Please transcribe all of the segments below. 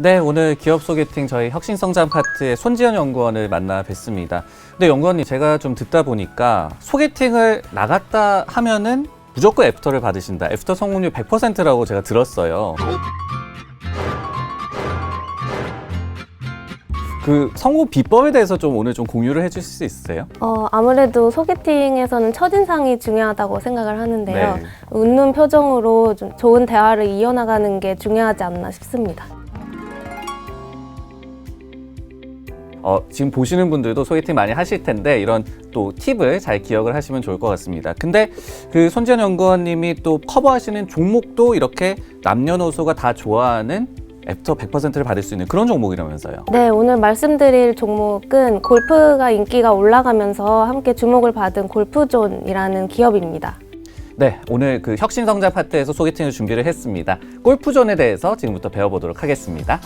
네, 오늘 기업 소개팅 저희 혁신성장 파트의 손지연 연구원을 만나 뵀습니다. 근데 연구원님, 제가 좀 듣다 보니까 소개팅을 나갔다 하면은 무조건 애프터를 받으신다. 애프터 성공률 100%라고 제가 들었어요. 그 성공 비법에 대해서 좀 오늘 좀 공유를 해주실 수 있으세요? 아무래도 소개팅에서는 첫인상이 중요하다고 생각을 하는데요. 네. 웃는 표정으로 좀 좋은 대화를 이어나가는 게 중요하지 않나 싶습니다. 지금 보시는 분들도 소개팅 많이 하실 텐데 이런 또 팁을 잘 기억을 하시면 좋을 것 같습니다. 근데 그 손지연 연구원님이 또 커버하시는 종목도 이렇게 남녀노소가 다 좋아하는 애프터 100%를 받을 수 있는 그런 종목이라면서요. 네, 오늘 말씀드릴 종목은 골프가 인기가 올라가면서 함께 주목을 받은 골프존이라는 기업입니다. 네, 오늘 그 혁신성장 파트에서 소개팅을 준비를 했습니다. 골프존에 대해서 지금부터 배워보도록 하겠습니다.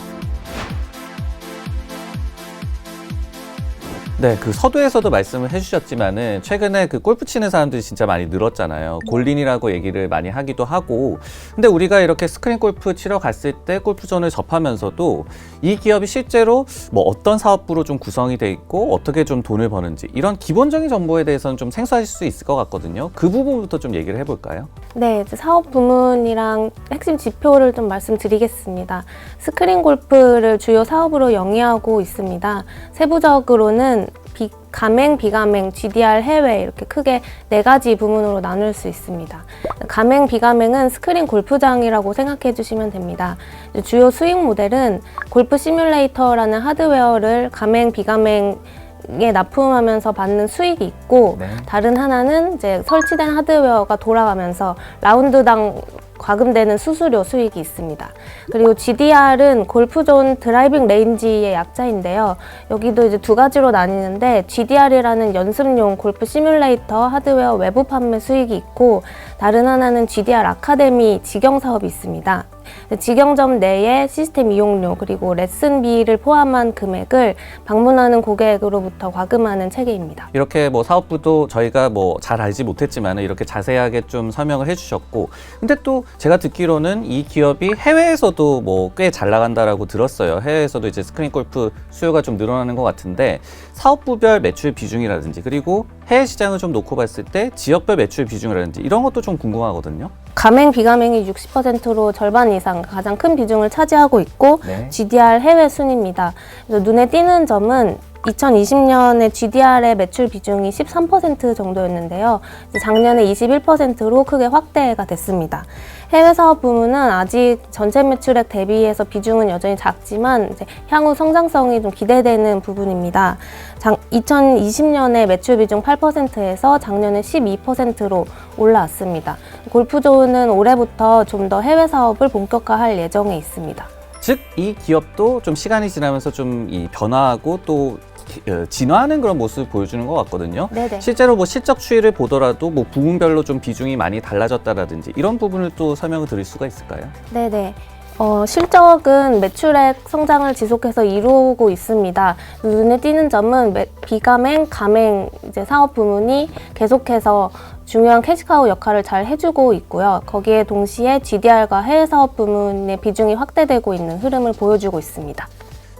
네, 그 서두에서도 말씀을 해주셨지만은 최근에 그 골프 치는 사람들이 진짜 많이 늘었잖아요. 골린이라고 얘기를 많이 하기도 하고. 근데 우리가 이렇게 스크린 골프 치러 갔을 때 골프존을 접하면서도 이 기업이 실제로 뭐 어떤 사업부로 좀 구성이 돼 있고 어떻게 좀 돈을 버는지 이런 기본적인 정보에 대해서는 좀 생소하실 수 있을 것 같거든요. 그 부분부터 좀 얘기를 해볼까요? 네, 이제 사업 부문이랑 핵심 지표를 좀 말씀드리겠습니다. 스크린 골프를 주요 사업으로 영위하고 있습니다. 세부적으로는 가맹, 비가맹, GDR 해외 이렇게 크게 4가지 부문으로 나눌 수 있습니다. 가맹, 비가맹은 스크린 골프장이라고 생각해 주시면 됩니다. 주요 수익 모델은 골프 시뮬레이터라는 하드웨어를 가맹, 비가맹 에 납품하면서 받는 수익이 있고, 네. 다른 하나는 이제 설치된 하드웨어가 돌아가면서 라운드당 과금되는 수수료 수익이 있습니다. 그리고 GDR은 골프존 드라이빙 레인지의 약자인데요. 여기도 이제 2가지로 나뉘는데 GDR이라는 연습용 골프 시뮬레이터 하드웨어 외부 판매 수익이 있고, 다른 하나는 GDR 아카데미 직영 사업이 있습니다. 직영점 내에 시스템 이용료 그리고 레슨비를 포함한 금액을 방문하는 고객으로부터 과금하는 체계입니다. 이렇게 뭐 사업부도 저희가 뭐 잘 알지 못했지만 이렇게 자세하게 좀 설명을 해주셨고, 근데 또 제가 듣기로는 이 기업이 해외에서도 뭐 꽤 잘 나간다라고 들었어요. 해외에서도 이제 스크린 골프 수요가 좀 늘어나는 것 같은데 사업부별 매출 비중이라든지 그리고 해외 시장을 좀 놓고 봤을 때 지역별 매출 비중이라든지 이런 것도 좀 궁금하거든요. 가맹, 비가맹이 60%로 절반 이상 가장 큰 비중을 차지하고 있고, 네. GDR 해외 순입니다. 그래서 눈에 띄는 점은 2020년에 GDR의 매출 비중이 13% 정도였는데요. 이제 작년에 21%로 크게 확대가 됐습니다. 해외 사업 부문은 아직 전체 매출액 대비해서 비중은 여전히 작지만 이제 향후 성장성이 좀 기대되는 부분입니다. 2020년에 매출 비중 8%에서 작년에 12%로 올라왔습니다. 골프존은 올해부터 좀 더 해외 사업을 본격화할 예정에 있습니다. 즉, 이 기업도 좀 시간이 지나면서 좀 이 변화하고 또 진화하는 그런 모습을 보여주는 것 같거든요. 네네. 실제로 뭐 실적 추이를 보더라도 뭐 부문별로 좀 비중이 많이 달라졌다라든지 이런 부분을 또 설명을 드릴 수가 있을까요? 네네. 실적은 매출액 성장을 지속해서 이루고 있습니다. 눈에 띄는 점은 비가맹, 가맹 이제 사업 부문이 계속해서 중요한 캐시카우 역할을 잘 해주고 있고요. 거기에 동시에 GDR과 해외 사업 부문의 비중이 확대되고 있는 흐름을 보여주고 있습니다.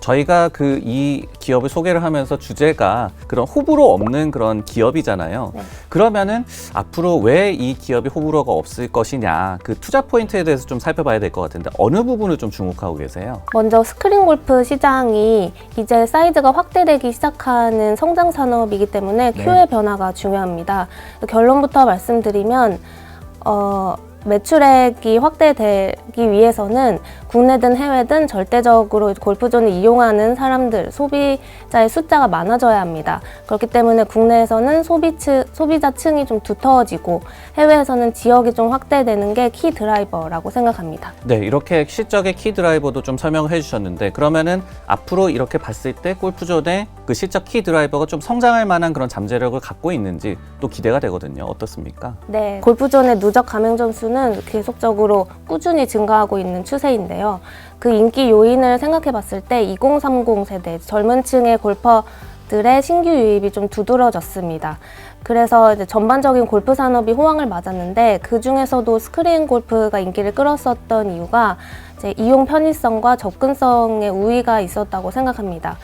저희가 이 기업을 소개를 하면서 주제가 그런 호불호 없는 그런 기업이잖아요. 네. 그러면은 앞으로 왜 이 기업이 호불호가 없을 것이냐, 그 투자 포인트에 대해서 좀 살펴봐야 될 것 같은데 어느 부분을 좀 주목하고 계세요? 먼저 스크린 골프 시장이 이제 사이즈가 확대되기 시작하는 성장 산업이기 때문에 네. 큐의 변화가 중요합니다. 결론부터 말씀드리면 매출액이 확대되기 위해서는 국내든 해외든 절대적으로 골프존을 이용하는 사람들, 소비자의 숫자가 많아져야 합니다. 그렇기 때문에 국내에서는 소비자층이 좀 두터워지고 해외에서는 지역이 좀 확대되는 게 키 드라이버라고 생각합니다. 네, 이렇게 실적의 키 드라이버도 좀 설명을 해주셨는데 그러면은 앞으로 이렇게 봤을 때 골프존의 그 실적 키 드라이버가 좀 성장할 만한 그런 잠재력을 갖고 있는지 또 기대가 되거든요. 어떻습니까? 네, 골프존의 누적 가맹 점수는 계속적으로 꾸준히 증가하고 있는 추세인데요. 그 인기 요인을 생각해 봤을 때 2030 세대 젊은 층의 골퍼들의 신규 유입이 좀 두드러졌습니다. 그래서 이제 전반적인 골프 산업이 호황을 맞았는데 그 중에서도 스크린 골프가 인기를 끌었었던 이유가 이제 이용 편의성과 접근성의 우위가 있었다고 생각합니다.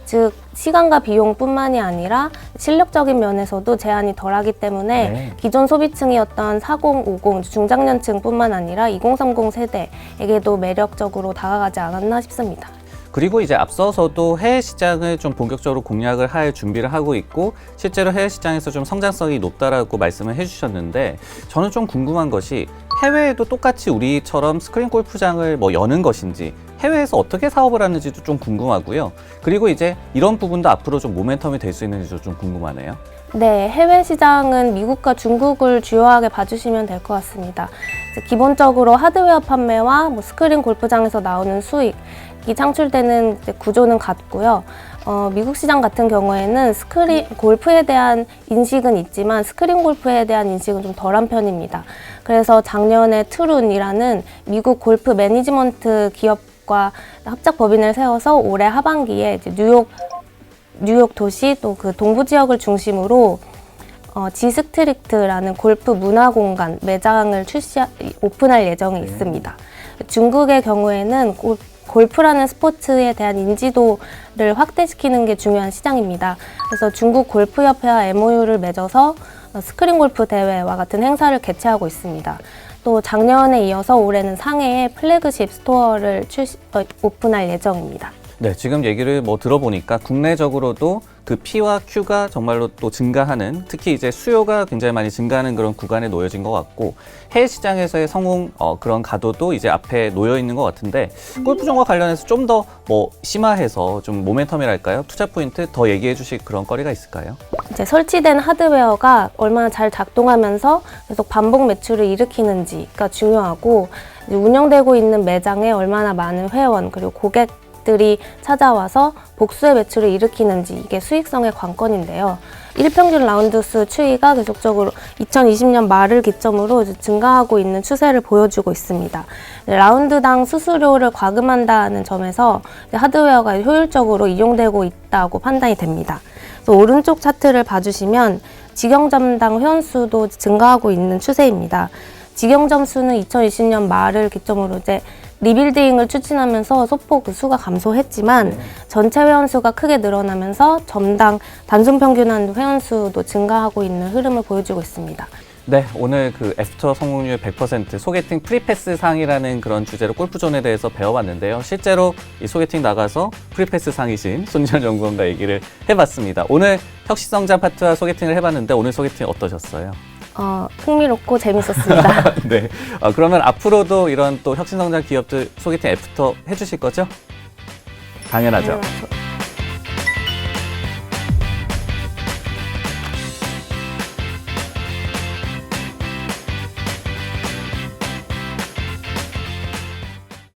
즉 시간과 비용뿐만이 아니라 실력적인 면에서도 제한이 덜하기 때문에 네. 기존 소비층이었던 40, 50 중장년층뿐만 아니라 2030 세대에게도 매력적으로 다가가지 않았나 싶습니다. 그리고 이제 앞서서도 해외 시장을 좀 본격적으로 공략을 할 준비를 하고 있고 실제로 해외 시장에서 좀 성장성이 높다라고 말씀을 해주셨는데 저는 좀 궁금한 것이 해외에도 똑같이 우리처럼 스크린 골프장을 뭐 여는 것인지 해외에서 어떻게 사업을 하는지도 좀 궁금하고요. 그리고 이제 이런 부분도 앞으로 좀 모멘텀이 될 수 있는지도 좀 궁금하네요. 네, 해외 시장은 미국과 중국을 주요하게 봐주시면 될 것 같습니다. 기본적으로 하드웨어 판매와 스크린 골프장에서 나오는 수익이 창출되는 구조는 같고요. 미국 시장 같은 경우에는 스크린 골프에 대한 인식은 있지만 스크린 골프에 대한 인식은 좀 덜한 편입니다. 그래서 작년에 트룬이라는 미국 골프 매니지먼트 기업과 합작 법인을 세워서 올해 하반기에 이제 뉴욕 도시 또 그 동부 지역을 중심으로 지스트릭트라는 골프 문화 공간 매장을 오픈할 예정이 있습니다. 중국의 경우에는 골프라는 스포츠에 대한 인지도를 확대시키는 게 중요한 시장입니다. 그래서 중국 골프협회와 MOU를 맺어서 스크린 골프 대회와 같은 행사를 개최하고 있습니다. 또 작년에 이어서 올해는 상해에 플래그십 스토어를 오픈할 예정입니다. 네, 지금 얘기를 들어보니까 국내적으로도 그 P와 Q가 정말로 또 증가하는, 특히 이제 수요가 굉장히 많이 증가하는 그런 구간에 놓여진 것 같고, 해외 시장에서의 성공 그런 가도도 이제 앞에 놓여 있는 것 같은데, 골프종과 관련해서 좀 더 심화해서 좀 모멘텀이랄까요? 투자 포인트 더 얘기해 주실 그런 거리가 있을까요? 이제 설치된 하드웨어가 얼마나 잘 작동하면서 계속 반복 매출을 일으키는지가 중요하고, 이제 운영되고 있는 매장에 얼마나 많은 회원 그리고 고객들이 찾아와서 복수의 매출을 일으키는지, 이게 수익성의 관건인데요. 일평균 라운드 수 추이가 계속적으로 2020년 말을 기점으로 이제 증가하고 있는 추세를 보여주고 있습니다. 라운드당 수수료를 과금한다는 점에서 이제 하드웨어가 효율적으로 이용되고 있다고 판단이 됩니다. 또 오른쪽 차트를 봐주시면 직영점당 회원수도 증가하고 있는 추세입니다. 직영점 수는 2020년 말을 기점으로 이제 리빌딩을 추진하면서 소폭 수가 감소했지만 전체 회원수가 크게 늘어나면서 점당 단순 평균한 회원수도 증가하고 있는 흐름을 보여주고 있습니다. 네, 오늘 그 애프터 성공률 100% 소개팅 프리패스 상이라는 그런 주제로 골프존에 대해서 배워봤는데요. 실제로 이 소개팅 나가서 프리패스 상이신 손지현 연구원과 얘기를 해봤습니다. 오늘 혁신성장 파트와 소개팅을 해봤는데 오늘 소개팅 어떠셨어요? 흥미롭고 재밌었습니다. 네, 그러면 앞으로도 이런 또 혁신성장 기업들 소개팅 애프터 해주실 거죠? 당연하죠.